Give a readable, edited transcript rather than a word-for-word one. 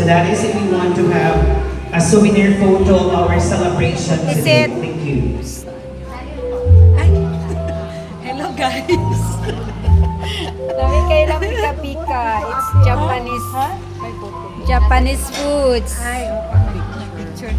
that is if you want to have a souvenir photo of our celebration today. Thank you. Ay. Hello guys. Dami kayo lang pika-pika. It's Japanese foods. Ay, picture.